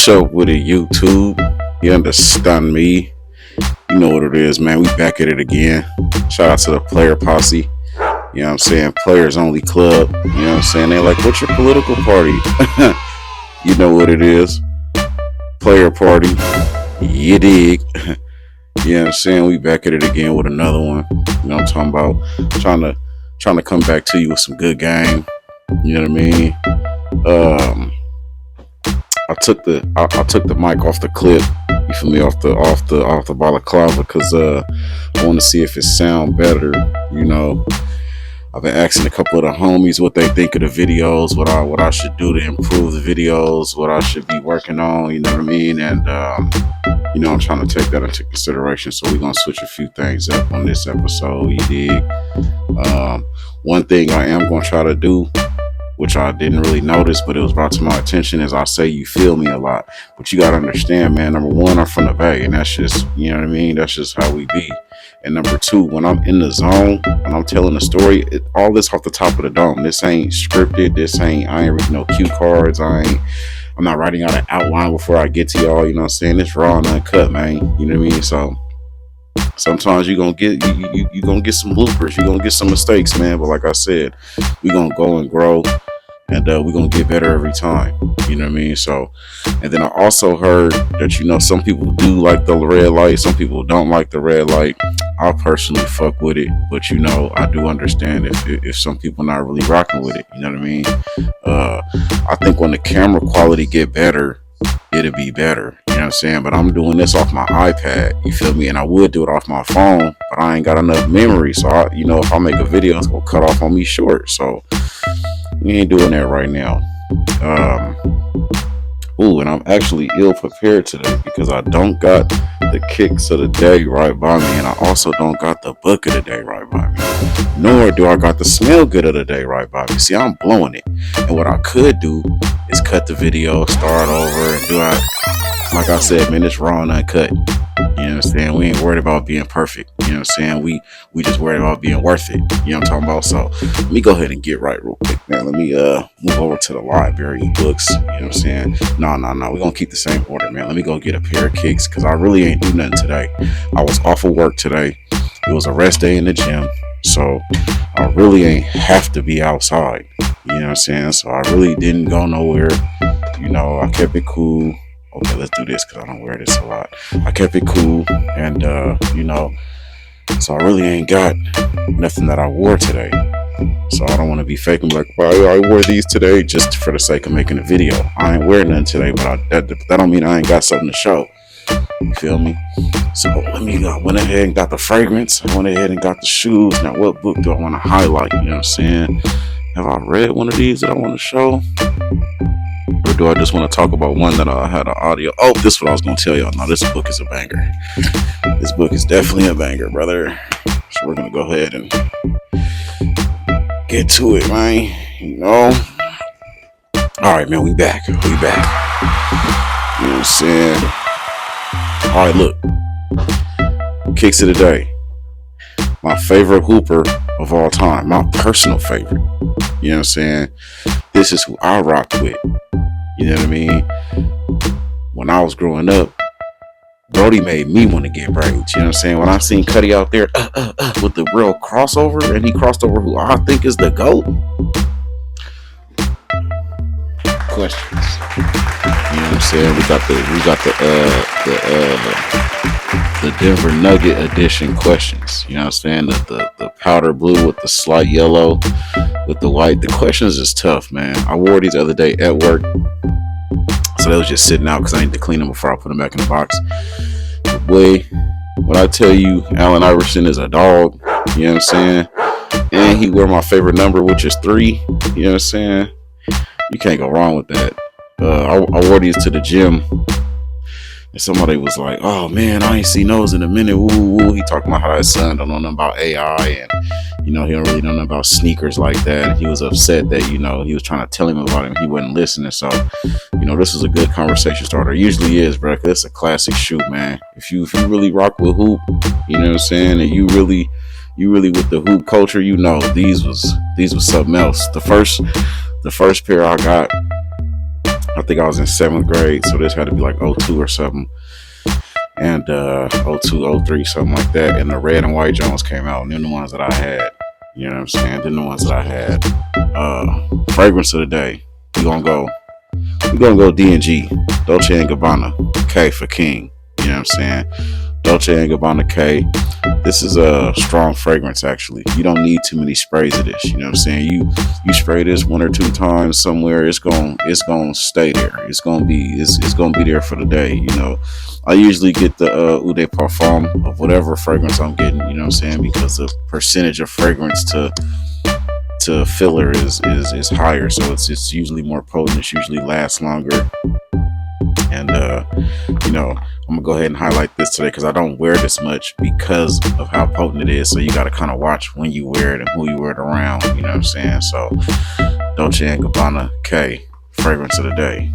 What's up with it, YouTube? You understand me? You know what it is, man. We back at it again. Shout out to the player posse. You know what I'm saying? Players only club. You know what I'm saying? They're like, what's your political party? You know what it is. Player party. You dig. You know what I'm saying? We back at it again with another one. You know what I'm talking about? Trying to come back to you with some good game. You know what I mean? I took the mic off the clip. You feel me? Off the balaclava, because I want to see if it sound better. You know, I've been asking a couple of the homies what they think of the videos, what I should do to improve the videos, what I should be working on. You know what I mean? And you know, I'm trying to take that into consideration. So we're gonna switch a few things up on this episode. You dig? One thing I am gonna try to do, which I didn't really notice, but it was brought to my attention, is I say you feel me a lot. But you gotta understand, man, number one, I'm from the Bay, and that's just, you know what I mean? That's just how we be. And number two, when I'm in the zone, when I'm telling a story, all this off the top of the dome. This ain't scripted. I ain't reading no cue cards. I'm not writing out an outline before I get to y'all. You know what I'm saying? It's raw and uncut, man. You know what I mean? So sometimes you're gonna get you gonna get some bloopers, you're gonna get some mistakes, man. But like I said, we're gonna go and grow, and we're gonna get better every time. You know what I mean? So, and then I also heard that, you know, some people do like the red light, some people don't like the red light. I personally fuck with it, but you know, I do understand if some people not really rocking with it. You know what I mean? I think when the camera quality get better, it'll be better. You know what I'm saying? But I'm doing this off my iPad. You feel me? And I would do it off my phone, but I ain't got enough memory. So you know, if I make a video, it's gonna cut off on me short. So we ain't doing that right now. And I'm actually ill prepared today because I don't got the kicks of the day right by me, and I also don't got the book of the day right by me, nor do I got the smell good of the day right by me. See, I'm blowing it, and what I could do is cut the video, start over, and do it. Like I said, man, it's raw and uncut. You know what I'm saying? We ain't worried about being perfect. You know what I'm saying? We just worried about being worth it. You know what I'm talking about? So let me go ahead and get right real quick, man. Let me move over to the library books. You know what I'm saying? No. We're gonna keep the same order, man. Let me go get a pair of kicks, because I really ain't do nothing today. I was off of work today. It was a rest day in the gym. So I really ain't have to be outside. You know what I'm saying? So I really didn't go nowhere. You know, I kept it cool. Okay, let's do this because I don't wear this a lot. I kept it cool, and you know, so I really ain't got nothing that I wore today. So I don't want to be faking like, well, I wore these today just for the sake of making a video. I ain't wearing nothing today, but that don't mean I ain't got something to show. You feel me? So let me go. Went ahead and got the fragrance. I went ahead and got the shoes. Now, what book do I want to highlight? You know what I'm saying? Have I read one of these that I want to show? Or do I just want to talk about one that I had an audio? Oh, this is what I was going to tell y'all. No, this book is a banger. This book is definitely a banger, brother. So we're going to go ahead and get to it, man. You know? All right, man, we back. You know what I'm saying? All right, look. Kicks of the day. My favorite hooper of all time. My personal favorite. You know what I'm saying? This is who I rock with. You know what I mean? When I was growing up, Brody made me want to get braids. You know what I'm saying? When I seen Cuddy out there with the real crossover, and he crossed over who I think is the GOAT. Questions. You know what I'm saying? We got the Denver Nugget edition questions. You know what I'm saying? The powder blue with the slight yellow with the white. The questions is tough, man. I wore these the other day at work, so they was just sitting out because I need to clean them before I put them back in the box. But boy, when I tell you Allen Iverson is a dog, you know what I'm saying? And he wore my favorite number, which is 3. You know what I'm saying? You can't go wrong with that. I wore these to the gym, and somebody was like, "Oh man, I ain't seen those in a minute." Woo. He talking about how his son don't know nothing about AI, and you know, he don't really know nothing about sneakers like that. And he was upset that, you know, he was trying to tell him about it and he wasn't listening. So, you know, this is a good conversation starter. It usually is, bro. It's a classic shoe, man. If you really rock with hoop, you know what I'm saying, and you really with the hoop culture, you know, these was something else. The first pair I got, I think I was in 7th grade, so this had to be like '02 or something, and '02, '03, something like that. And the red and white Jones came out, and then the ones that I had. You know what I'm saying? Then the ones that I had. Fragrance of the day. We gonna go. We gonna go D&G, Dolce and Gabbana, K for King. You know what I'm saying? Dolce and Gabbana K. This is a strong fragrance, actually. You don't need too many sprays of this. You know what I'm saying? You spray this 1 or 2 times somewhere, it's gonna stay there. It's gonna be there for the day. You know, I usually get the Eau de Parfum of whatever fragrance I'm getting. You know what I'm saying? Because the percentage of fragrance to filler is higher, so it's usually more potent. It usually lasts longer. And you know, I'm gonna go ahead and highlight this today because I don't wear this much because of how potent it is. So you got to kind of watch when you wear it and who you wear it around. You know what I'm saying? So Dolce and Gabbana K, fragrance of the day,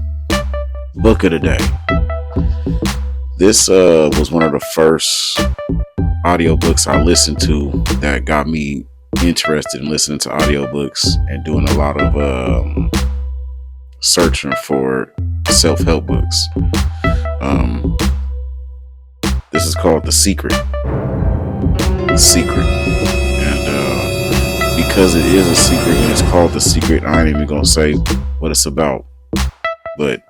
book of the day. This was one of the first audiobooks I listened to that got me interested in listening to audiobooks and doing a lot of searching for self-help books. This is called The Secret. The Secret. And because it is a secret and it's called The Secret, I ain't even gonna say what it's about. But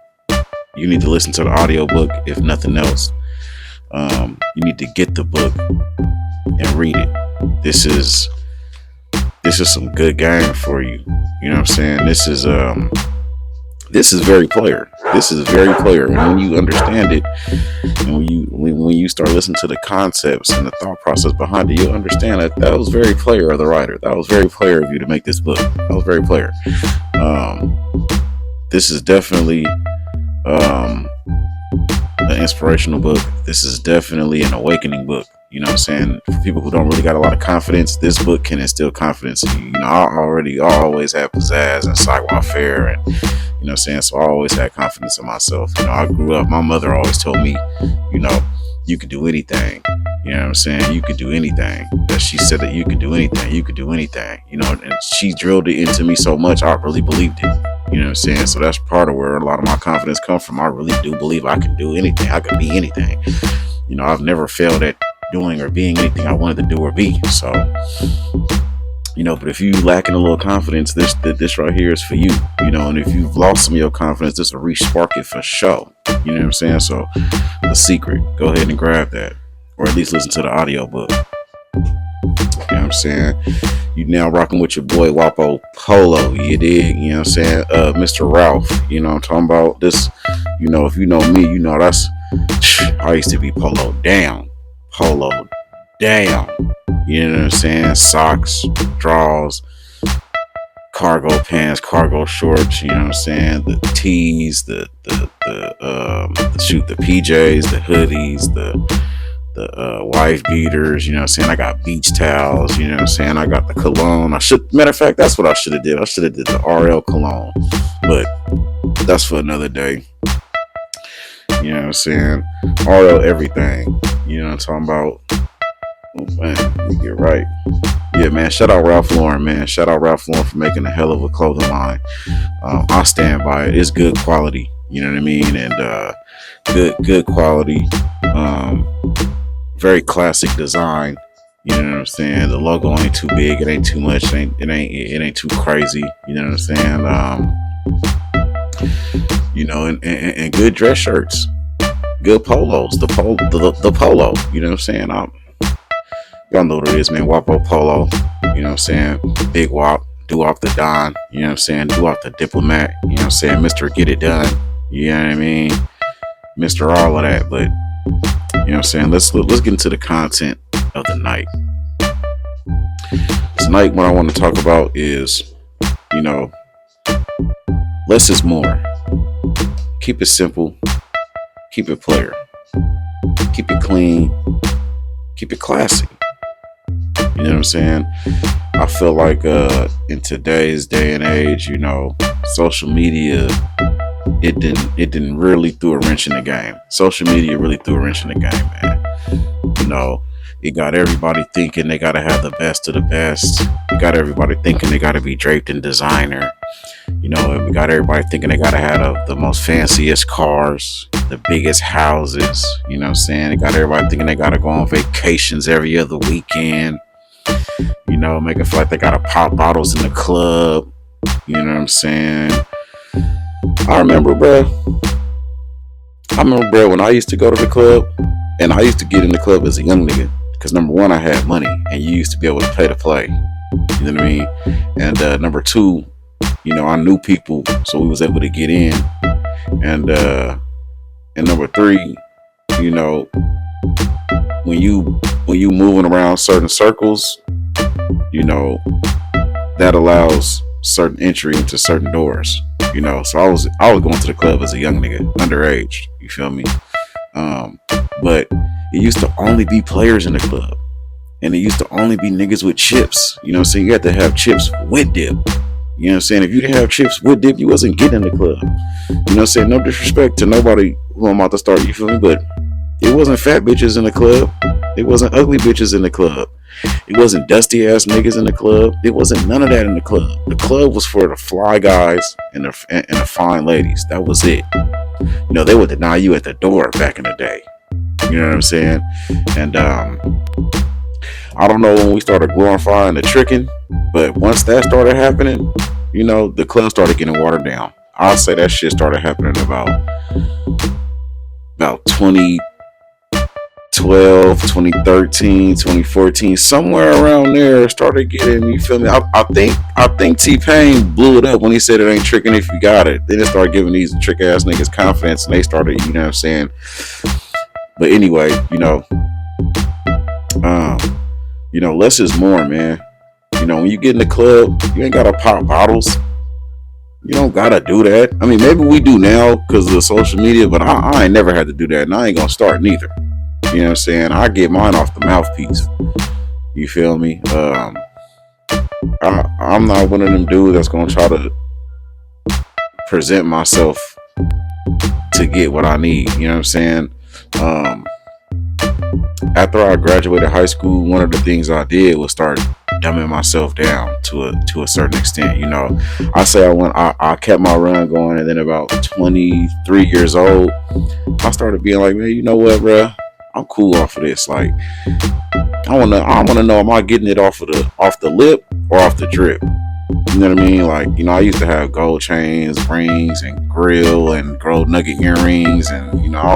you need to listen to the audiobook if nothing else. You need to get the book and read it. This is some good game for you. You know what I'm saying? This is very player. This is very player. And when you understand it, and when you start listening to the concepts and the thought process behind it, you'll understand that was very player of the writer. That was very player of you to make this book. That was very player. This is definitely an inspirational book. This is definitely an awakening book. You know what I'm saying? For people who don't really got a lot of confidence, this book can instill confidence in you. You know, I always had pizzazz and savoir faire, and you know what I'm saying? So I always had confidence in myself. You know, I grew up, my mother always told me, you know, you could do anything. You know what I'm saying? You could do anything. That she said that you could do anything. You could do anything. You know, and she drilled it into me so much, I really believed it. You know what I'm saying? So that's part of where a lot of my confidence comes from. I really do believe I can do anything. I could be anything. You know, I've never failed at doing or being anything I wanted to do or be. So, you know, but if you lacking a little confidence, this right here is for you. You know, and if you've lost some of your confidence, this will re-spark it for sure. You know what I'm saying? So, The Secret, go ahead and grab that, or at least listen to the audiobook. You know what I'm saying? You now rocking with your boy Wapo Polo, you dig? You know what I'm saying? Mr. Ralph, you know what I'm talking about? This, you know, if you know me, you know that's, I used to be polo down. Polo down. You know what I'm saying? Socks, drawers, cargo pants, cargo shorts, you know what I'm saying? The tees, the PJs, the hoodies, the wife beaters, you know what I'm saying? I got beach towels, you know what I'm saying? I got the cologne. Matter of fact, that's what I should have did. I should have did the RL cologne, but that's for another day. You know what I'm saying? RL everything. You know what I'm talking about? Oh man, let me get right. Yeah, man. Shout out Ralph Lauren, man. Shout out Ralph Lauren for making a hell of a clothing line. I stand by it. It's good quality. You know what I mean? And good quality. Very classic design. You know what I'm saying? The logo ain't too big. It ain't too much. It ain't too crazy. You know what I'm saying? You know, and good dress shirts, good polos, the polo. You know what I'm saying? Y'all know what it is, man. Wapo Polo. You know what I'm saying? Big Wop. Do off the Don. You know what I'm saying? Do off the Diplomat. You know what I'm saying? Mr. Get It Done. You know what I mean? Mr. All of that. But you know what I'm saying? Let's get into the content of the night. Tonight, what I want to talk about is, you know, less is more. Keep it simple. Keep it player. Keep it clean. Keep it classy. You know what I'm saying? I feel like in today's day and age, you know, social media, it didn't really throw a wrench in the game. Social media really threw a wrench in the game, man. You know, it got everybody thinking they gotta have the best of the best. It got everybody thinking they gotta be draped in designer. You know, and we got everybody thinking they gotta have the most fanciest cars, the biggest houses. You know what I'm saying? It got everybody thinking they gotta go on vacations every other weekend. You know, making feel like they gotta pop bottles in the club. You know what I'm saying? I remember, bro. When I used to go to the club, and I used to get in the club as a young nigga. Because number one, I had money, and you used to be able to pay to play. You know what I mean? And number two, you know, I knew people, so we was able to get in. And number three, you know, when you moving around certain circles, you know, that allows certain entry into certain doors. You know, so I was going to the club as a young nigga, underage. You feel me? But it used to only be players in the club, and it used to only be niggas with chips. You know what I'm saying? You had to have chips with dip. You know what I'm saying? If you didn't have chips with dip, you wasn't getting in the club. You know what I'm saying? No disrespect to nobody who I'm about to start, you feel me? But it wasn't fat bitches in the club. It wasn't ugly bitches in the club. It wasn't dusty ass niggas in the club. It wasn't none of that in the club. The club was for the fly guys and the fine ladies. That was it. You know, they would deny you at the door back in the day. You know what I'm saying? And I don't know when we started glorifying the tricking, but once that started happening, you know, the club started getting watered down. I'll say that shit started happening about 2012, 2013, 2014, somewhere around there. Started getting, you feel me? I think T-Pain blew it up when he said it ain't tricking if you got it. Then it started giving these trick ass niggas confidence, and they started, you know what I'm saying? But anyway, you know, less is more, man. You know, when you get in the club, you ain't gotta pop bottles. You don't gotta do that. I mean, maybe we do now because of the social media, but I ain't never had to do that, and I ain't gonna start neither. You know what I'm saying? I get mine off the mouthpiece. You feel me? I'm not one of them dudes that's gonna try to present myself to get what I need. You know what I'm saying? After I graduated high school, one of the things I did was start dumbing myself down to a certain extent. You know, I kept my run going, and then about 23 years old, I started being like, man, you know what, bro? I'm cool off of this. Like, I wanna know, am I getting it off the lip or off the drip? You know what I mean? Like, you know, I used to have gold chains, rings, and grill, and gold nugget earrings, and you know, I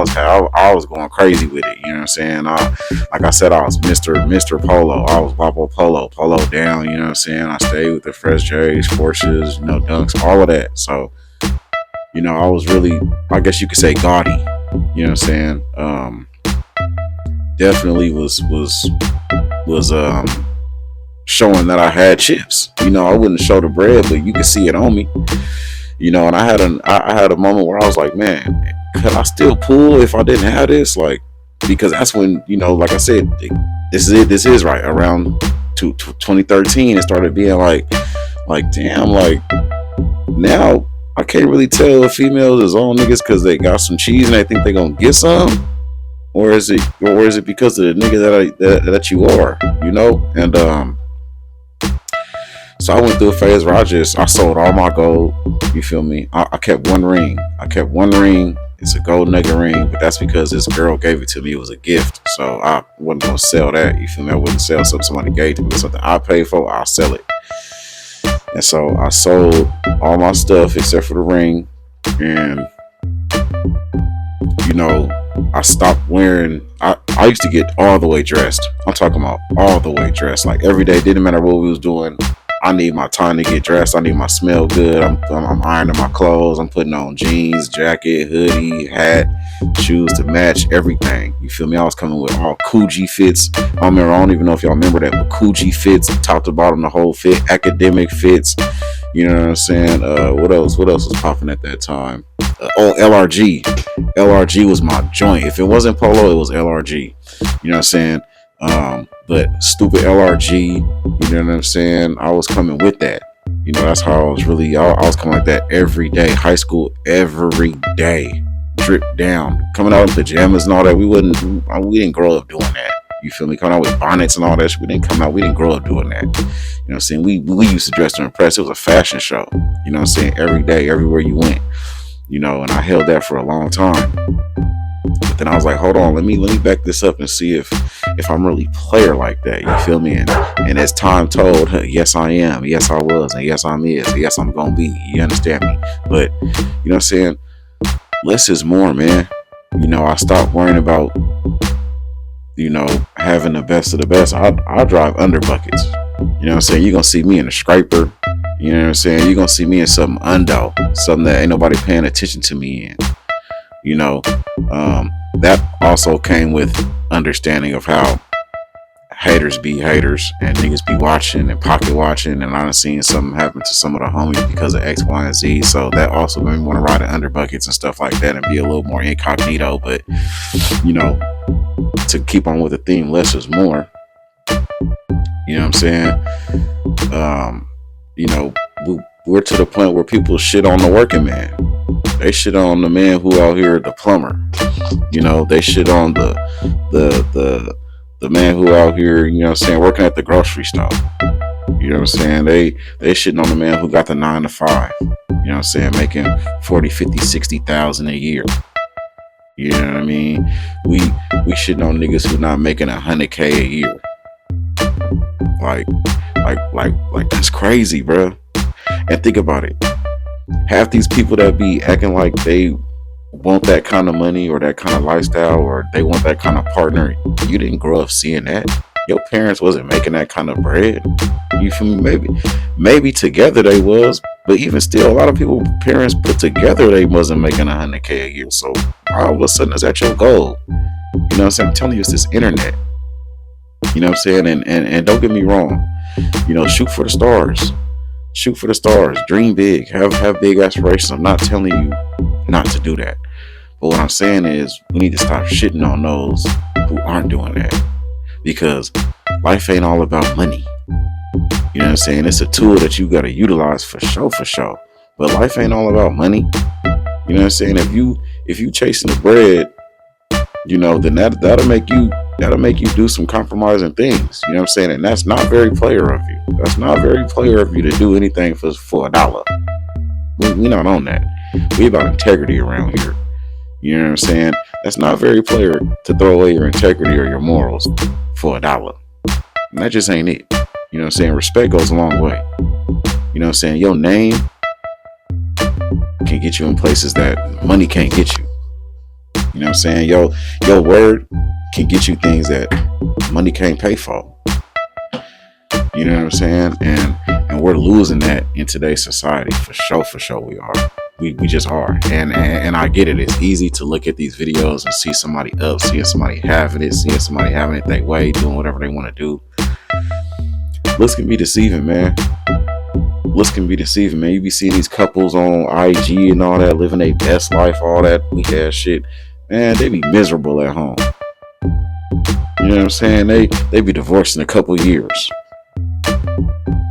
was going crazy with it. You know what I'm saying? Like I said, I was Mr. Polo. I was Polo down. You know what I'm saying? I stayed with the Fresh J's, Porsches, you know, Dunks, all of that. So, you know, I was really, I guess you could say, gaudy. You know what I'm saying? Definitely was showing that I had chips. You know, I wouldn't show the bread, but you could see it on me. You know, and I had a moment where I was like, man, could I still pull if I didn't have this? Like, because that's when, you know, like I said, this is right around 2013. It started being like damn, like now I can't really tell if females is all niggas because they got some cheese and they think they gonna get some. Or is it because of the nigga that you are, you know? And so I went through a phase where I sold all my gold. You feel me? I kept one ring. It's a gold nugget ring, but that's because this girl gave it to me. It was a gift, so I wasn't gonna sell that. You feel me? I wouldn't sell something somebody gave to me. Something I paid for, I'll sell it. And so I sold all my stuff except for the ring, and you know, I stopped wearing. I used to get all the way dressed. I'm talking about all the way dressed. Like every day, didn't matter what we was doing. I need my time to get dressed. I need my smell good. I'm ironing my clothes. I'm putting on jeans, jacket, hoodie, hat, shoes to match everything. You feel me? I was coming with all Coogee fits. I don't even know if y'all remember that, but Coogee fits, top to bottom, the whole fit, academic fits. You know what I'm saying? What else was popping at that time? LRG. LRG was my joint. If it wasn't Polo, it was LRG. You know what I'm saying? But stupid LRG, you know what I'm saying? I was coming with that. You know, that's how I was really, I was coming like that every day. High school, every day. Drip down. Coming out in pajamas and all that. We didn't grow up doing that. You feel me? Coming out with bonnets and all that shit. We didn't grow up doing that. You know what I'm saying? We used to dress to impress. It was a fashion show. You know what I'm saying? Every day, everywhere you went. You know, and I held that for a long time. But then I was like, hold on, let me back this up and see if I'm really player like that. You feel me? And as time told, yes I am, yes I was, and yes I'm is, yes I'm gonna be. You understand me? But you know what I'm saying? Less is more, man. You know, I stopped worrying about, you know, having the best of the best. I drive under buckets. You know what I'm saying? You're gonna see me in a scraper. You know what I'm saying? You're gonna see me in something undo, something that ain't nobody paying attention to me in. You know, that also came with understanding of how haters be haters and niggas be watching and pocket watching, and I done seen something happen to some of the homies because of X, Y, and Z. So that also made me want to ride in under buckets and stuff like that and be a little more incognito. But you know, to keep on with the theme, less is more. You know what I'm saying? You know, we're to the point where people shit on the working man. They shit on the man who out here, the plumber. You know, they shit on the man who out here, you know what I'm saying, working at the grocery store. You know what I'm saying? They shitting on the man who got the 9 to 5. You know what I'm saying? Making 40, 50, 60,000 a year. You know what I mean? We shitting on niggas who not making 100K a year. Like that's crazy, bro. And think about it. Half these people that be acting like they want that kind of money or that kind of lifestyle or they want that kind of partner, you didn't grow up seeing that. Your parents wasn't making that kind of bread. You feel me? Maybe together they was, but even still, a lot of people, parents put together, they wasn't making 100K a year. So all of a sudden, is that your goal? You know what I'm saying? I'm telling you, it's this internet. You know what I'm saying? And don't get me wrong. You know, shoot for the stars. Shoot for the stars. Dream big. Have big aspirations. I'm not telling you not to do that. But what I'm saying is we need to stop shitting on those who aren't doing that. Because life ain't all about money. You know what I'm saying? It's a tool that you gotta utilize for sure. But life ain't all about money. You know what I'm saying? If you chasing the bread, you know, then that'll make you do some compromising things. You know what I'm saying? And that's not very player of you. That's not very player of you to do anything for $1. We not on that. We about integrity around here. You know what I'm saying? That's not very player to throw away your integrity or your morals for $1. And that just ain't it. You know what I'm saying? Respect goes a long way. You know what I'm saying? Your name can get you in places that money can't get you. You know what I'm saying? Your word can get you things that money can't pay for. You know what I'm saying? And we're losing that in today's society for sure we are. We just are. And I get it. It's easy to look at these videos and see somebody up, seeing somebody having it, seeing somebody having it their way, doing whatever they want to do. Looks can be deceiving, man. You be seeing these couples on IG and all that, living their best life, all that weak ass shit. Man, they be miserable at home. You know what I'm saying? They be divorced in a couple years.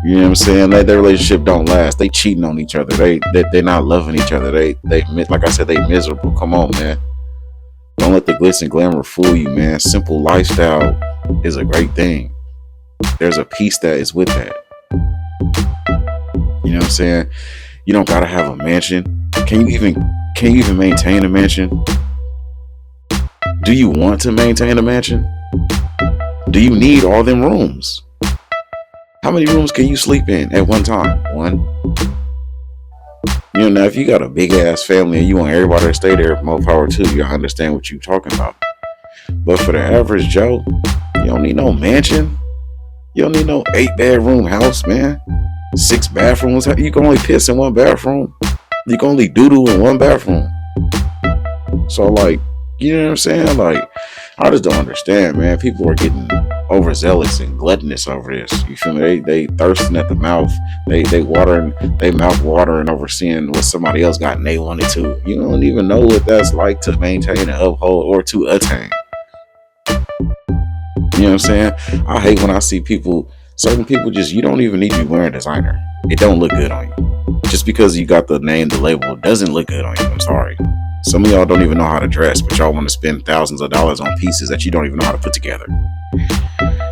You know what I'm saying? Their relationship don't last. They cheating on each other. They're not loving each other. They like I said, they miserable. Come on, man. Don't let the glitz and glamour fool you, man. Simple lifestyle is a great thing. There's a peace that is with that. You know what I'm saying? You don't gotta have a mansion. Can you even maintain a mansion? Do you want to maintain a mansion? Do you need all them rooms? How many rooms can you sleep in at one time? One. You know, now if you got a big ass family and you want everybody to stay there, more power to you. I understand what you're talking about. But for the average Joe, you don't need no mansion. You don't need no 8-bedroom house, man. 6 bathrooms. You can only piss in one bathroom. You can only doo-doo in one bathroom. So, like, you know what I'm saying? Like, I just don't understand, man. People are getting overzealous and gluttonous over this. You feel me? They thirsting at the mouth. They watering, they mouth watering over seeing what somebody else got and they wanted to. You don't even know what that's like to maintain and uphold or to attain. You know what I'm saying? I hate when I see certain people just, you don't even need to be wearing designer. It don't look good on you. Just because you got the name, the label, it doesn't look good on you. I'm sorry. Some of y'all don't even know how to dress, but y'all want to spend thousands of dollars on pieces that you don't even know how to put together.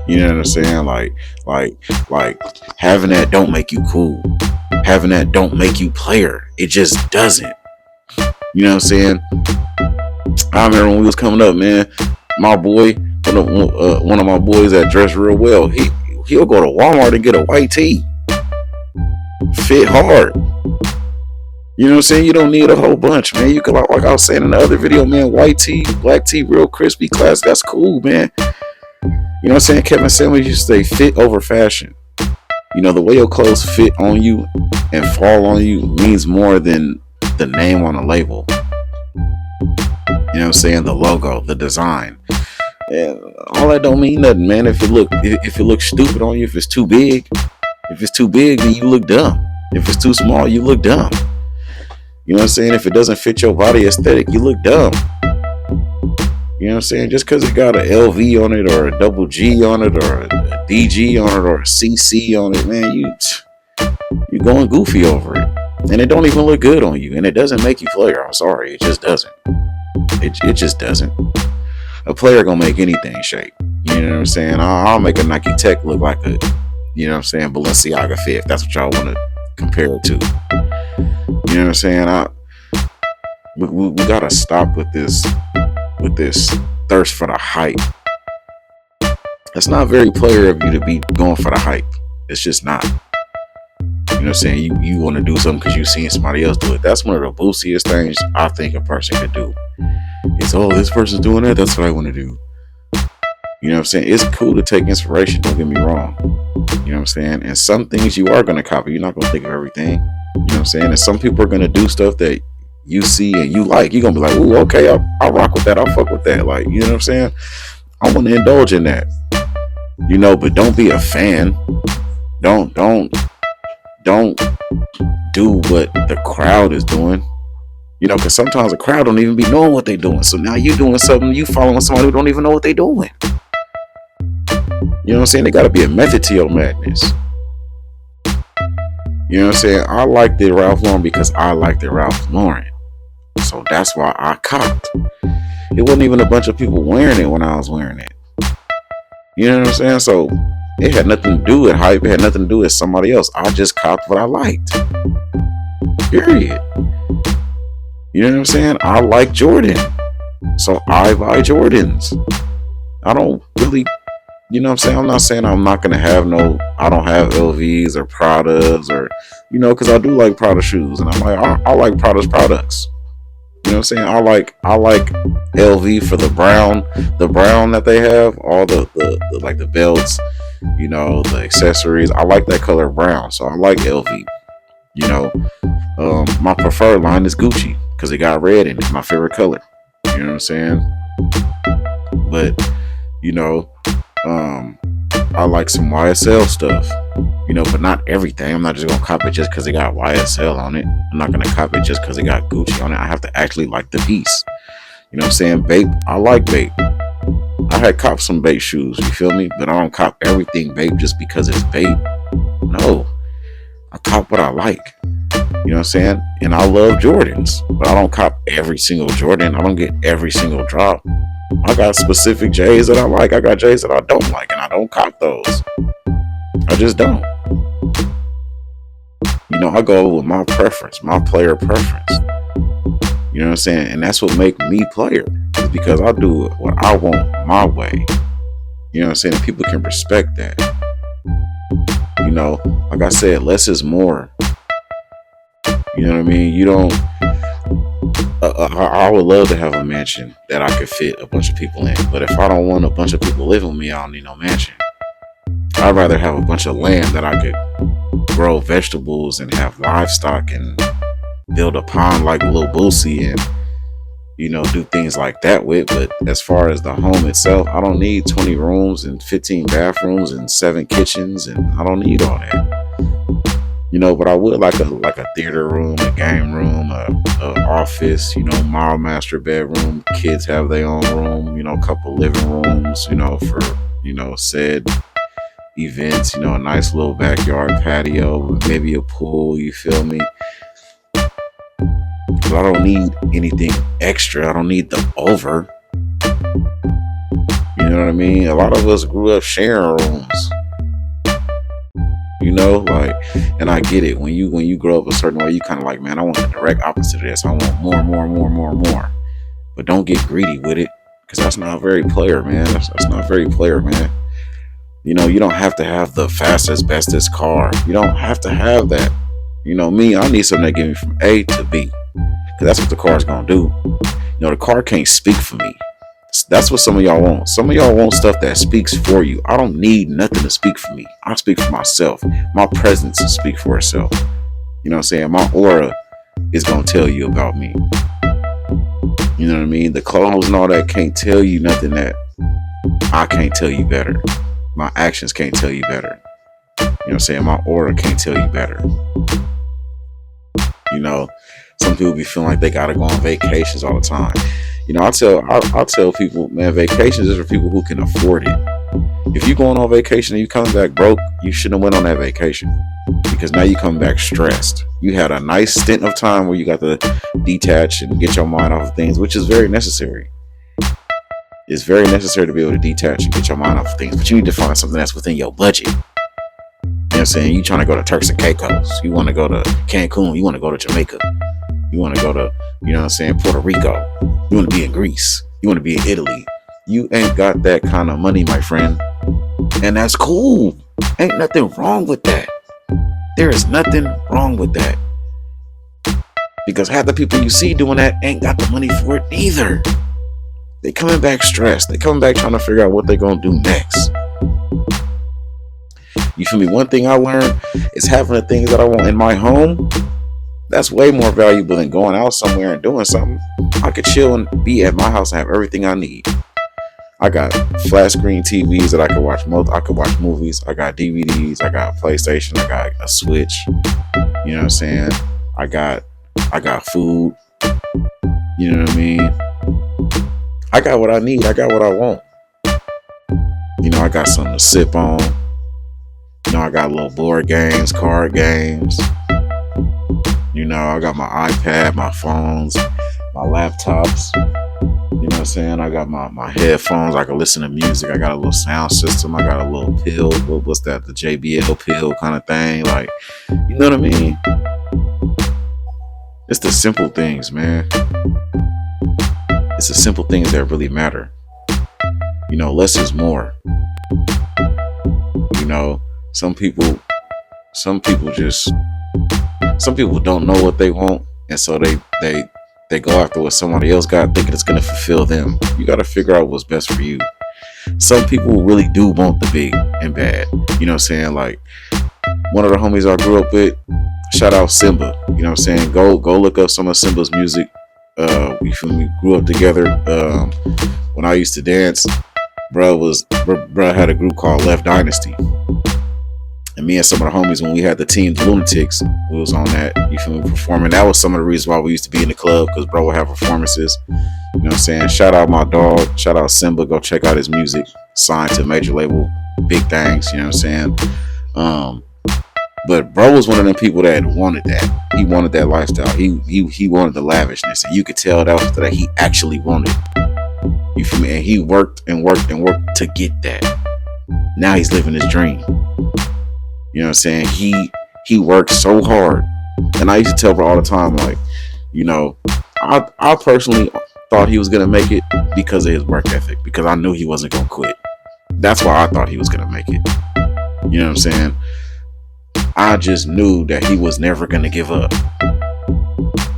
You know what I'm saying? Like having that don't make you cool. Having that don't make you player. It just doesn't. You know what I'm saying? I remember when we was coming up, man. My boy, one of my boys that dressed real well, he'll go to Walmart and get a white tee, fit hard. You know what I'm saying? You don't need a whole bunch, man. You can, like I was saying in the other video, man, white tee, black tee, real crispy, class. That's cool, man. You know what I'm saying? Kevin Samuels used to say fit over fashion. You know, the way your clothes fit on you and fall on you means more than the name on a label. You know what I'm saying? The logo, the design. And all that don't mean nothing, man. If it looks stupid on you, if it's too big, then you look dumb. If it's too small, you look dumb. You know what I'm saying? If it doesn't fit your body aesthetic, you look dumb. You know what I'm saying? Just because it got an LV on it, or a double G on it, or a DG on it, or a CC on it, man, you're going goofy over it. And it don't even look good on you. And it doesn't make you player. I'm sorry. It just doesn't. It just doesn't. A player gonna make anything shape. You know what I'm saying? I'll make a Nike Tech look like a, you know what I'm saying, Balenciaga fit, if that's what y'all want to compare it to. You know what I'm saying? We gotta stop with this thirst for the hype. It's not very player of you to be going for the hype. It's just not. You know what I'm saying? You want to do something because you've seen somebody else do it. That's one of the boostiest things I think a person could do. It's, oh, this person's doing that, that's what I want to do. You know what I'm saying? It's cool to take inspiration, don't get me wrong. You know what I'm saying? And some things you are going to copy. You're not going to think of everything. You know what I'm saying? And some people are going to do stuff that you see and you like. You're going to be like, ooh, okay, I'll rock with that. I'll fuck with that. Like, you know what I'm saying? I want to indulge in that. You know, but don't be a fan. Don't do what the crowd is doing. You know, because sometimes the crowd don't even be knowing what they're doing. So now you're doing something, you following somebody who don't even know what they're doing. You know what I'm saying? There got to be a method to your madness. You know what I'm saying? I like the Ralph Lauren because I like the Ralph Lauren. So that's why I copped. It wasn't even a bunch of people wearing it when I was wearing it. You know what I'm saying? So it had nothing to do with hype. It had nothing to do with somebody else. I just copped what I liked. Period. You know what I'm saying? I like Jordan. So I buy Jordans. I don't really, you know what I'm saying? I'm not saying I'm not going to have I don't have LVs or Pradas or, you know, because I do like Prada shoes. And I'm like, I like Prada's products. You know what I'm saying? I like LV for the brown that they have, all the like the belts, you know, the accessories. I like that color brown. So I like LV. You know, my preferred line is Gucci because it got red in it, my favorite color. You know what I'm saying? But, you know, I like some YSL stuff, you know, but not everything. I'm not just going to cop it just because it got YSL on it. I'm not going to cop it just because it got Gucci on it. I have to actually like the piece. You know what I'm saying? Bape, I like Bape. I had copped some Bape shoes, you feel me? But I don't cop everything Bape just because it's Bape. No. I cop what I like. You know what I'm saying? And I love Jordans, but I don't cop every single Jordan. I don't get every single drop. I got specific J's that I like. I got J's that I don't like, and I don't cop those. I just don't. You know, I go with my preference, my player preference. You know what I'm saying? And that's what makes me player. It's because I do what I want my way. You know what I'm saying? And people can respect that. You know, like I said, less is more. You know what I mean? You don't. I would love to have a mansion that I could fit a bunch of people in. But if I don't want a bunch of people living with me, I don't need no mansion. I'd rather have a bunch of land that I could grow vegetables and have livestock and build a pond like Lil Boosie and, you know, do things like that with. But as far as the home itself, I don't need 20 rooms and 15 bathrooms and 7 kitchens, and I don't need all that. You know, but I would like a theater room, a game room, a office, you know, my master bedroom. Kids have their own room, you know, a couple living rooms, you know, for, you know, said events, you know, a nice little backyard patio, maybe a pool, you feel me? but I don't need anything extra. I don't need the over. You know what I mean? A lot of us grew up sharing rooms. You know, like, and I get it. When you grow up a certain way, you kind of like, man, I want the direct opposite of this. I want more, more, more, more, more. But don't get greedy with it, because that's not very player, man. That's not very player, man. You know, you don't have to have the fastest, bestest car. You don't have to have that. You know, me, I need something that get me from A to B, because that's what the car's gonna do. You know, the car can't speak for me. That's what some of y'all want. Some of y'all want stuff that speaks for you. I don't need nothing to speak for me. I speak for myself. My presence speaks for itself. You know what I'm saying? My aura is gonna tell you about me. You know what I mean? The clothes and all that can't tell you nothing that I can't tell you better. My actions can't tell you better. You know what I'm saying? My aura can't tell you better. You know, some people be feeling like they gotta go on vacations all the time. You know, I'll tell people, man, vacations is for people who can afford it. If you going on vacation and you coming back broke, you shouldn't have went on that vacation, because now you come back stressed. You had a nice stint of time where you got to detach and get your mind off of things, which is very necessary. It's very necessary to be able to detach and get your mind off of things, but you need to find something that's within your budget. You know what I'm saying? You trying to go to Turks and Caicos. You want to go to Cancun. You want to go to Jamaica. You want to go to, you know what I'm saying, Puerto Rico. You want to be in Greece. You want to be in Italy. You ain't got that kind of money, my friend. And that's cool. Ain't nothing wrong with that. There is nothing wrong with that. Because half the people you see doing that ain't got the money for it either. They coming back stressed. They coming back trying to figure out what they gonna do next. You feel me? One thing I learned is having the things that I want in my home. That's way more valuable than going out somewhere and doing something. I could chill and be at my house and have everything I need. I got flat screen TVs that I could watch I could watch movies. I got DVDs. I got PlayStation. I got a Switch. You know what I'm saying? I got food. You know what I mean? I got what I need. I got what I want. You know, I got something to sip on. You know, I got little board games, card games. You know, I got my iPad, my phones, my laptops. You know what I'm saying? I got my headphones. I can listen to music. I got a little sound system. I got a little pill. What's that? The JBL pill kind of thing. Like, you know what I mean? It's the simple things, man. It's the simple things that really matter. You know, less is more. You know, some people don't know what they want, and so they go after what somebody else got, thinking it's gonna fulfill them. You gotta figure out what's best for you. Some people really do want the big and bad. You know what I'm saying? Like, one of the homies I grew up with, shout out Simba. You know what I'm saying? Go look up some of Simba's music. We grew up together. When I used to dance, bro had a group called Left Dynasty. And me and some of the homies, when we had the team, the Lunatics, we was on that, you feel me, performing. That was some of the reasons why we used to be in the club, because bro would have performances. You know what I'm saying? Shout out my dog. Shout out Simba. Go check out his music. Signed to a major label. Big thanks. You know what I'm saying? But bro was one of them people that wanted that. He wanted that lifestyle. He wanted the lavishness. And you could tell that he actually wanted. You feel me? And he worked and worked and worked to get that. Now he's living his dream. You know what I'm saying? He worked so hard. And I used to tell bro all the time, like, you know, I personally thought he was going to make it because of his work ethic, because I knew he wasn't going to quit. That's why I thought he was going to make it. You know what I'm saying? I just knew that he was never going to give up.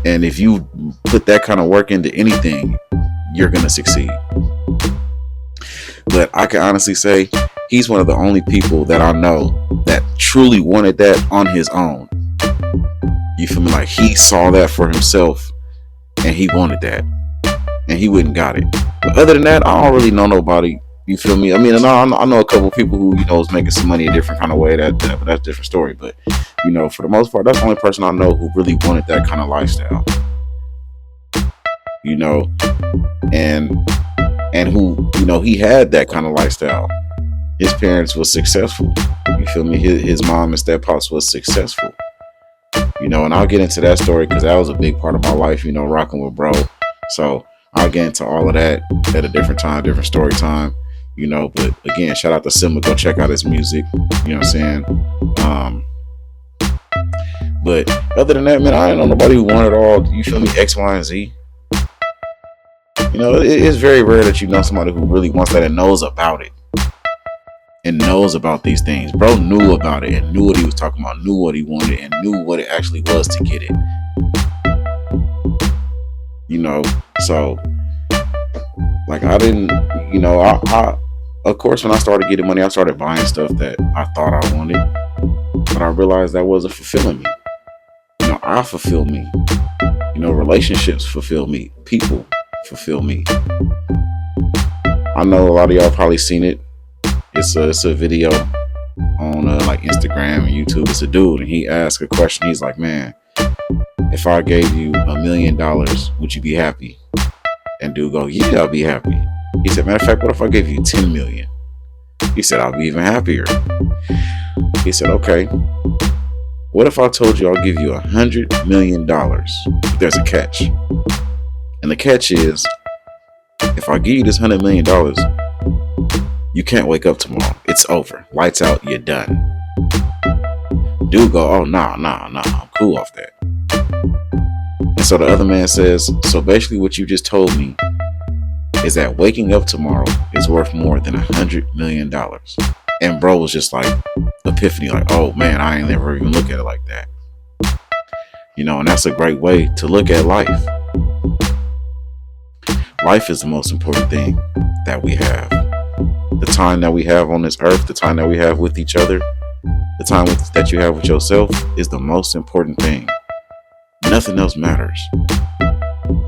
And if you put that kind of work into anything, you're going to succeed. But I can honestly say he's one of the only people that I know that truly wanted that on his own. You feel me? Like, he saw that for himself and he wanted that, and he went and got it. But other than that, I don't really know nobody. You feel me? I mean, I know a couple of people who, you know, is making some money a different kind of way. But that's a different story. But, you know, for the most part, that's the only person I know who really wanted that kind of lifestyle. You know, and who, you know, he had that kind of lifestyle. His parents was successful. You feel me? His mom and steppops was successful. And I'll get into that story because that was a big part of my life, rocking with bro. So I'll get into all of that at a different time, different story time, but again, shout out to Simba. Go check out his music. You know what I'm saying? But other than that, man, I don't know nobody who wanted all, you feel me, X, Y, and Z. It's very rare that you know somebody who really wants that and knows about it. And knows about these things. Bro knew about it and knew what he was talking about, knew what he wanted, and knew what it actually was to get it. So like I didn't, I of course when I started getting money, I started buying stuff that I thought I wanted, but I realized that wasn't fulfilling me. I fulfill me. Relationships fulfill me. People fulfill me. I know a lot of y'all probably seen it. It's a video on like Instagram and YouTube. It's a dude and he asked a question. He's like, man, if I gave you $1 million, would you be happy? And dude go, yeah, I'll be happy. He said, matter of fact, what if I gave you 10 million? He said, I'll be even happier. He said, okay, what if I told you I'll give you $100 million? There's a catch. And the catch is, if I give you this $100 million, you can't wake up tomorrow. It's over. Lights out. You're done. Dude go, oh, nah. I'm cool off that. And so the other man says, so basically what you just told me is that waking up tomorrow is worth more than $100 million. And bro was just like, epiphany, like, oh man, I ain't never even look at it like that. And that's a great way to look at life. Life is the most important thing that we have. The time that we have on this earth, the time that we have with each other, the time that you have with yourself is the most important thing. Nothing else matters.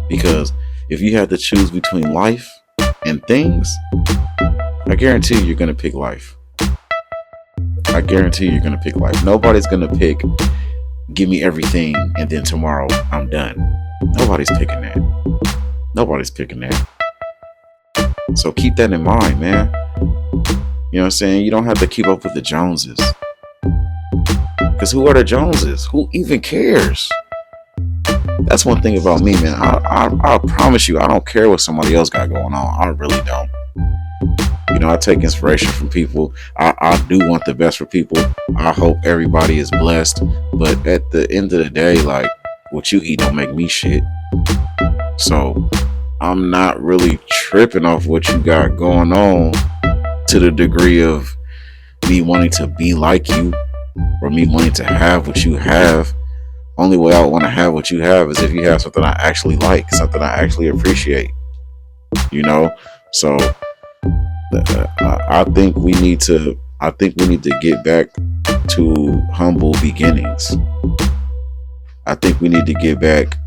Because if you had to choose between life and things, I guarantee you're going to pick life. I guarantee you're going to pick life. Nobody's going to pick, give me everything and then tomorrow I'm done. Nobody's picking that. Nobody's picking that. So keep that in mind, man. You know what I'm saying? You don't have to keep up with the Joneses. Because who are the Joneses? Who even cares? That's one thing about me, man. I promise you, I don't care what somebody else got going on. I really don't. I take inspiration from people. I do want the best for people. I hope everybody is blessed. But at the end of the day, like, what you eat don't make me shit. So I'm not really tripping off what you got going on to the degree of me wanting to be like you or me wanting to have what you have. Only way I want to have what you have is if you have something I actually like, something I actually appreciate. So I think we need to get back to humble beginnings. I think we need to get back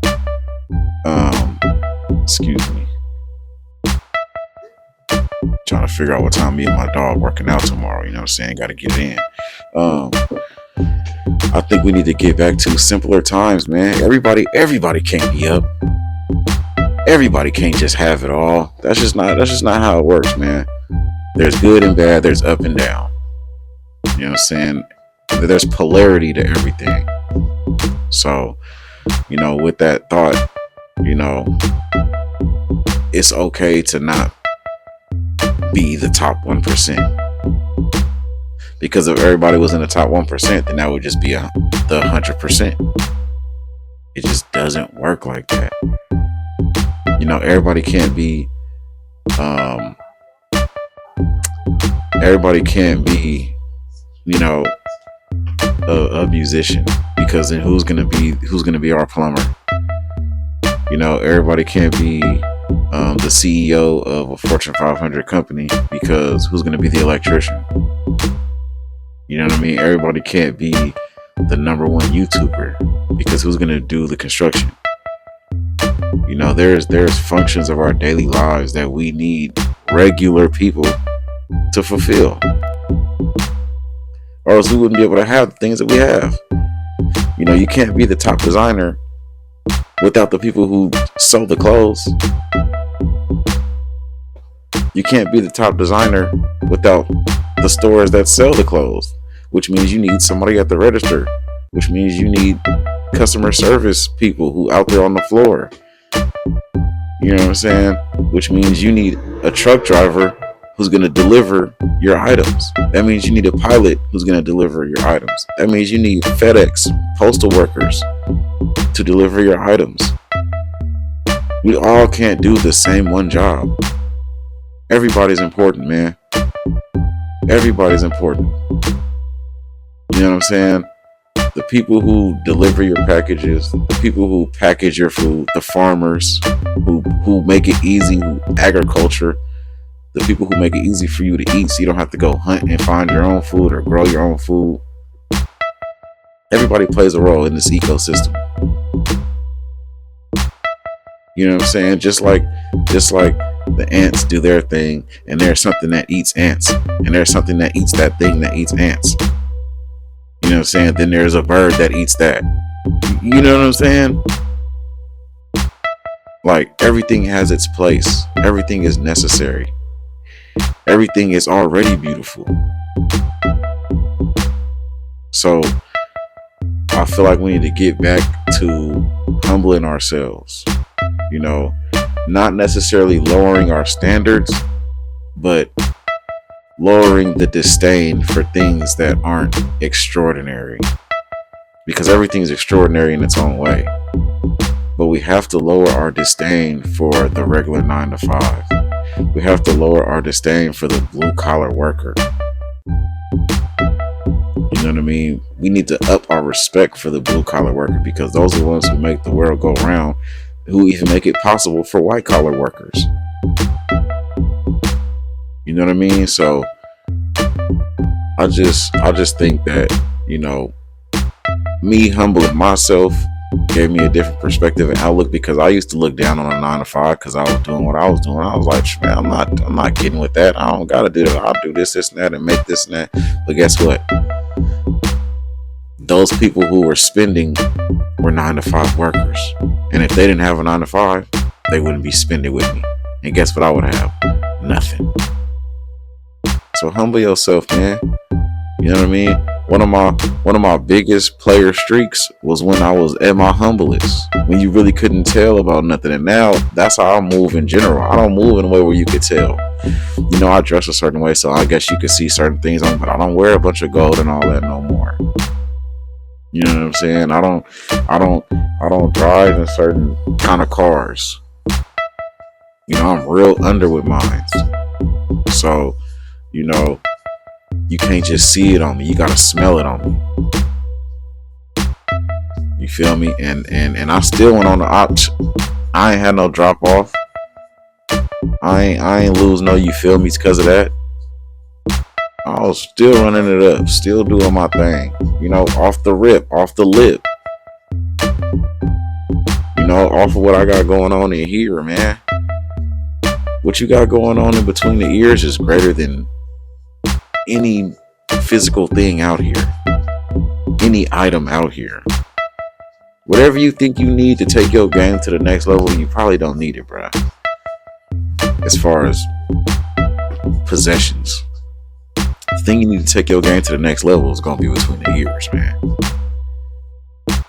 excuse me, trying to figure out what time me and my dog working out tomorrow. You know what I'm saying? Got to get it in. I think we need to get back to simpler times, man. Everybody can't be up. Everybody can't just have it all. That's just not how it works, man. There's good and bad. There's up and down. You know what I'm saying? There's polarity to everything. So, with that thought, it's okay to not be the top 1%. Because if everybody was in the top 1%, then that would just be the 100%. It just doesn't work like that. Everybody can't be a musician, because then who's gonna be our plumber? Everybody can't be the CEO of a Fortune 500 company, because who's gonna be the electrician? You know what I mean? Everybody can't be the #1 YouTuber, because who's gonna do the construction? There's functions of our daily lives that we need regular people to fulfill, or else we wouldn't be able to have the things that we have. You can't be the top designer without the people who sew the clothes. You can't be the top designer without the stores that sell the clothes, which means you need somebody at the register which means you need customer service people who out there on the floor. You know what I'm saying? Which means you need a truck driver who's going to deliver your items. That means you need a pilot who's going to deliver your items. That means you need FedEx, postal workers to deliver your items. We all can't do the same one job. Everybody's important, man. Everybody's important. You know what I'm saying? The people who deliver your packages, the people who package your food, the farmers who make it easy, who agriculture, the people who make it easy for you to eat so you don't have to go hunt and find your own food or grow your own food. Everybody plays a role in this ecosystem. You know what I'm saying? Just like the ants do their thing, and there's something that eats ants, and there's something that eats that thing that eats ants. You know what I'm saying? Then there's a bird that eats that. You know what I'm saying? Like, everything has its place. Everything is necessary. Everything is already beautiful. So I feel like we need to get back to humbling ourselves. You know, not necessarily lowering our standards, but lowering the disdain for things that aren't extraordinary. Because everything is extraordinary in its own way. But we have to lower our disdain for the regular 9 to 5. We have to lower our disdain for the blue collar worker. You know what I mean? We need to up our respect for the blue collar worker, because those are the ones who make the world go round, who even make it possible for white collar workers. You know what I mean? So I just think that, you know, me humbling myself gave me a different perspective and outlook, because I used to look down on a 9 to 5 because I was doing what I was doing. I was like, man, I'm not getting with that. I don't gotta do that. I'll do this and that and make this and that. But guess what? Those people who were spending were 9 to 5 workers. And if they didn't have a 9 to 5, they wouldn't be spending with me. And guess what I would have? Nothing. So humble yourself, man. You know what I mean? One of my biggest player streaks was when I was at my humblest, when you really couldn't tell about nothing. And now that's how I move in general. I don't move in a way where you could tell. You know, I dress a certain way, so I guess you could see certain things on, but I don't wear a bunch of gold and all that no more. You know what I'm saying? I don't drive in certain kind of cars. You know, I'm real under with mine. So, you know, you can't just see it on me. You gotta smell it on me. You feel me? And I still went on the opt. I ain't had no drop off. I ain't lose no you feel me because of that. I was still running it up, still doing my thing. You know, off the rip, off the lip. You know, off of what I got going on in here, man. What you got going on in between the ears is greater than any physical thing out here, any item out here. Whatever you think you need to take your game to the next level, you probably don't need it, bro. As far as possessions, the thing you need to take your game to the next level is gonna be between the ears, man.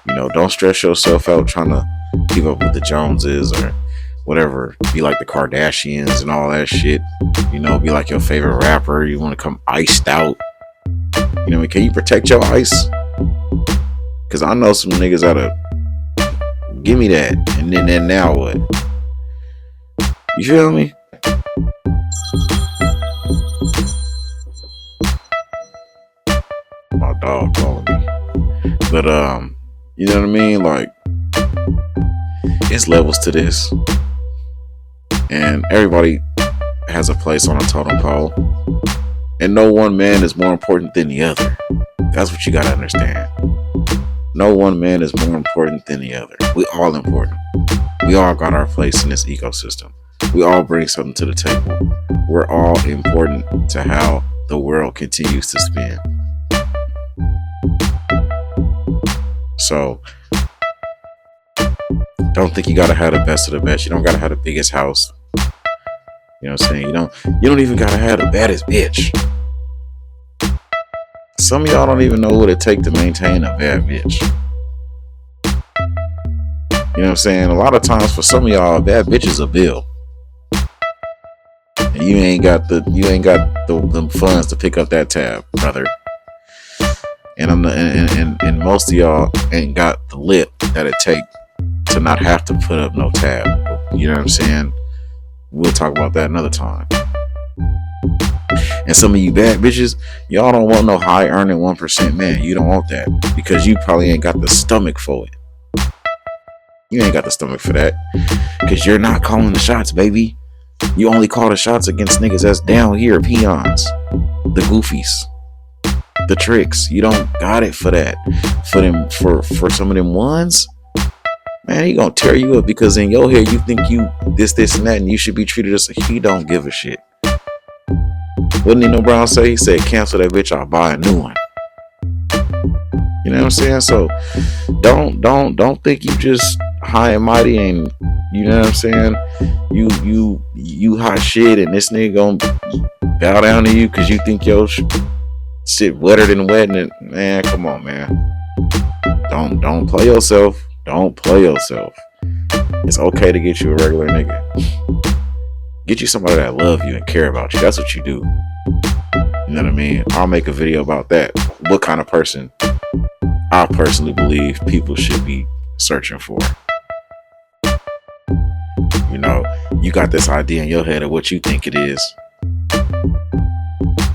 You know, don't stress yourself out trying to keep up with the Joneses or whatever, be like the Kardashians and all that shit. You know, be like your favorite rapper. You want to come iced out. You know, can you protect your ice? Because I know some niggas that'll give me that, and then now what? You feel me? My dog calling me. But you know what I mean? Like, it's levels to this. And everybody has a place on a totem pole. And no one man is more important than the other. That's what you gotta understand. No one man is more important than the other. We all important. We all got our place in this ecosystem. We all bring something to the table. We're all important to how the world continues to spin. So don't think you gotta have the best of the best. You don't gotta have the biggest house. You know what I'm saying? You don't even gotta have the baddest bitch. some of y'all don't even know what it takes to maintain a bad bitch. You know what I'm saying? A lot of times for some of y'all, a bad bitch is a bill. And you ain't got the funds to pick up that tab, brother. And most of y'all ain't got the lip that it take to not have to put up no tab. You know what I'm saying? We'll talk about that another time. And some of you bad bitches, y'all don't want no high earning 1% man. You don't want that because you probably ain't got the stomach for it. You ain't got the stomach for that because you're not calling the shots, baby. You only call the shots against niggas that's down here, peons, the goofies, the tricks. You don't got it for that. For them, for some of them ones, man, he gonna tear you up because in your head you think you this and that, and you should be treated as he don't give a shit. Wouldn't Nino Brown say? He said, "Cancel that bitch, I'll buy a new one." You know what I'm saying? So don't think you just high and mighty and you know what I'm saying? You hot shit and this nigga gonna bow down to you because you think your shit wetter than wet. And man, come on, man. Don't play yourself. Don't play yourself. It's okay to get you a regular nigga. Get you somebody that love you and care about you. That's what you do. You know what I mean? I'll make a video about that. What kind of person I personally believe people should be searching for. You know, you got this idea in your head of what you think it is.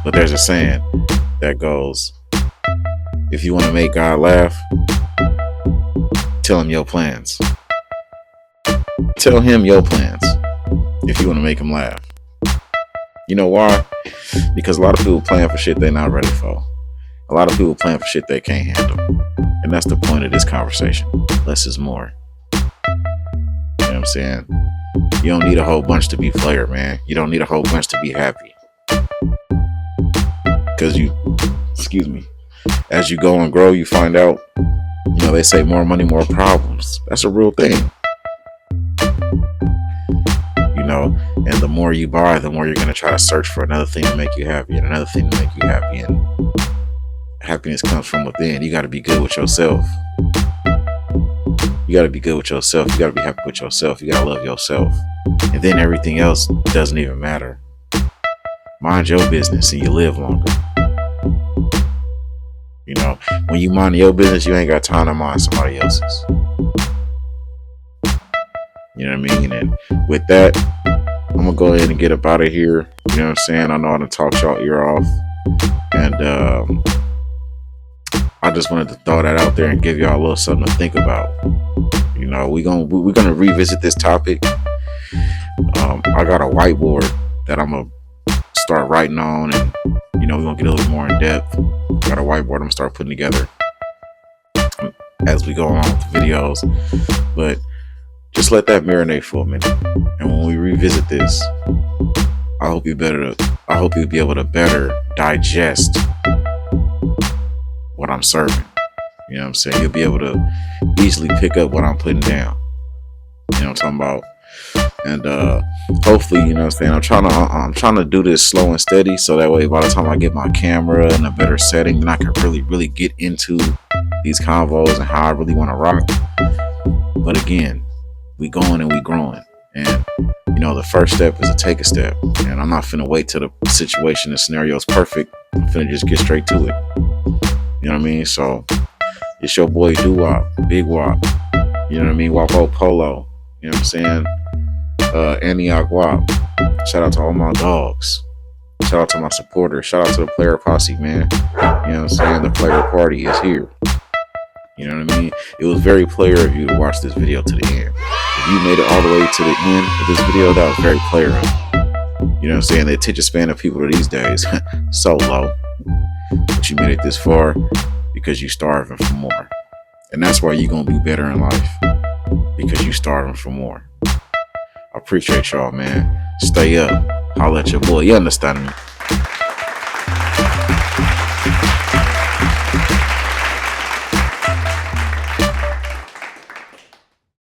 But there's a saying that goes, if you want to make God laugh, tell him your plans. Tell him your plans if you want to make him laugh. You know why? Because a lot of people plan for shit they're not ready for. A lot of people plan for shit they can't handle. And that's the point of this conversation. Less is more. You know what I'm saying? You don't need a whole bunch to be flair, man. You don't need a whole bunch to be happy. Because as you go and grow, you find out, you know, they say more money, more problems. That's a real thing. You know, and the more you buy, the more you're going to try to search for another thing to make you happy and another thing to make you happy. And happiness comes from within. You got to be good with yourself. You got to be good with yourself. You got to be happy with yourself. You got to love yourself. And then everything else doesn't even matter. Mind your business and you live longer. You know, when you mind your business, you ain't got time to mind somebody else's. You know what I mean? And with that, I'm going to go ahead and get up out of here. You know what I'm saying? I know I done talked y'all ear off. And I just wanted to throw that out there and give y'all a little something to think about. You know, we're gonna revisit this topic. I got a whiteboard that I'm gonna start writing on, and you know, we're gonna get a little more in depth. I got a whiteboard I'm gonna start putting together as we go on with the videos. But just let that marinate for a minute, and when we revisit this, I hope you'll be able to better digest what I'm serving. You know what I'm saying? You'll be able to easily pick up what I'm putting down. You know what I'm talking about? And hopefully, you know what I'm saying, I'm trying to do this slow and steady, so that way by the time I get my camera in a better setting, then I can really get into these convos and how I really want to rock. But again, we going and we growing. And you know, the first step is to take a step. And I'm not finna wait till the situation, the scenario is perfect. I'm finna just get straight to it. You know what I mean? So it's your boy Doo-Wop, Big Wop. You know what I mean? Wapo Polo. You know what I'm saying? Antioch Wop. Shout out to all my dogs. Shout out to my supporters. Shout out to the player posse, man. You know what I'm saying? The player party is here. You know what I mean? It was very player of you to watch this video to the end. If you made it all the way to the end of this video, that was very player of you. You know what I'm saying? The attention span of people these days so low. But you made it this far because you starving for more. And that's why you're going to be better in life. Because you starving for more. I appreciate y'all, man. Stay up. Holla at your boy. You understand me?